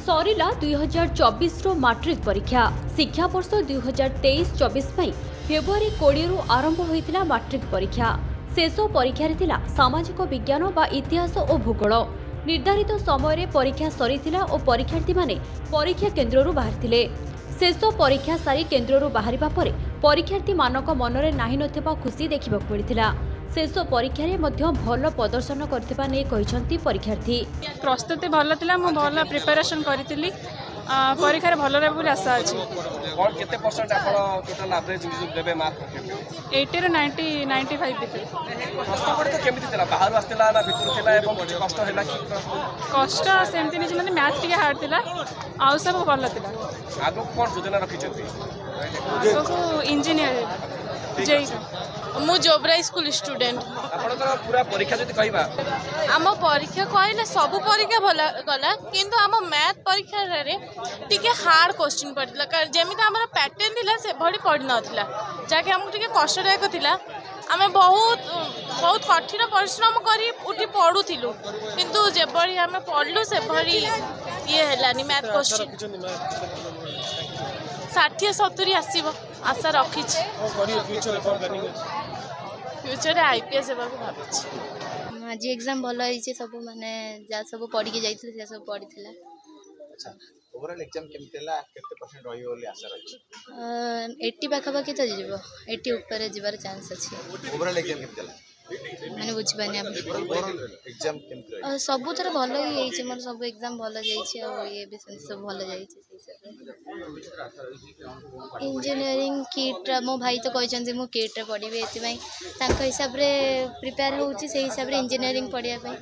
सरिला 2024 matric परीक्षा शिक्षा वर्ष 2023-24 फेब्रुआरी 20 रु आरंभ होइतिला मैट्रिक परीक्षा। शेष परीक्षा थिला सामाजिक विज्ञान बा इतिहास और भूगोल। निर्धारित समय परीक्षा सरीथिला और परीक्षार्थी माने परीक्षा केन्द्ररू बाहरिथिले। शेष परीक्षा सारी केन्द्ररू बाहरिबा परे परीक्षार्थी मानक मनरे नाही नथिबा खुशी देखिबा पड़िथिला। शेष परीक्षा रे मध्य भल प्रदर्शन करथिबा नै कहिसंती परीक्षार्थी। प्रस्तुति भल थिला, मु भल प्रिपरेशन करितिली, परीक्षा रे भल रे बोली आशा अछि। कोन केते परसेंट आपण टोटल एवरेज देबे मार्क 80 रे 90 95 भितर। कष्ट पड़े तो केमिति थिला, बाहर आस्तिला ना भितर थिला एवं किछ कष्ट हैला कि कष्ट सेमति नै माने मैथ टिके हार्ड थिला, आ सब भल थिला। आगो कोन योजना रखिछथि? आगो इंजीनियर जेई मु जोब्राई स्कूल स्टूडेंट। आपण तो पूरा परीक्षा जति कहिबा आम परीक्षा कहले सब परीक्षा भला गला, किंतु आम मैथ परीक्षा रे टिके हार्ड क्वेश्चन पड़िला। जेमिति हमर पैटर्न थिला से भडी पड़ नथिला, जाके हमकु टिके कष्टदायक थिला। आमे बहुत बहुत कठिन परिश्रम करी उठी पढुथिलु, किंतु जेबरी आमे पढलु से भडी ये हेलानी मैथ क्वेश्चन 60-70 आसीबो आशा रखिछि। फ्यूचर आईपीएस हेबाक भाबिछि। आज एग्जाम भल होइছে, सब माने जा सब पढ़ी के जाइथिले से सब पढ़िथिला। अच्छा, ओवरऑल एग्जाम केमतेला केते परसेंट रहियो बोली आशा रही? 80 पाखापाखि तो जीव, 80 ऊपर जीवार चांस अछि। ओवरऑल एग्जाम केमतेला माने बुझ पानी हम ओवरऑल एग्जाम केमते रही? सब थर भल ही होइছে, मोर सब एग्जाम भल जाइছে और ये भी सब भल जाइছে। इंजीनियरिंग किट मो भाई तो कहते मु किट रे पढ़ी एथि तांको हिसाब रे प्रिपेयर होउछि, से हिसाब रे इंजीनियरिंग पढ़िया पई।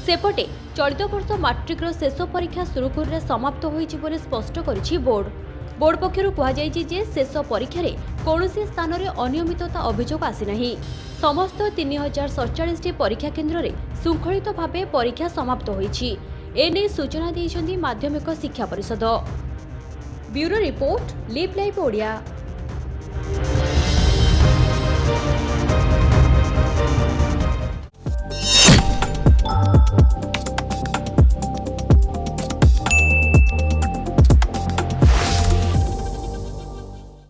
सेपटे चलित वर्ष मैट्रिक शेष परीक्षा सुरुखुर रे समाप्त होइछि बोली स्पष्ट करिछि बोर्ड। बोर्ड पक्षरु कहा जाइछि जे शेष परीक्षा रे कोनोसी स्थान रे अनियमितता अभियोग आसी नाही। समस्त 3047 परीक्षा केन्द्र रे शृंखलित भावे परीक्षा समाप्त होइछि। एने सूचना दैछन्ती माध्यमिक शिक्षा परिषद। Bureau report live live Odia.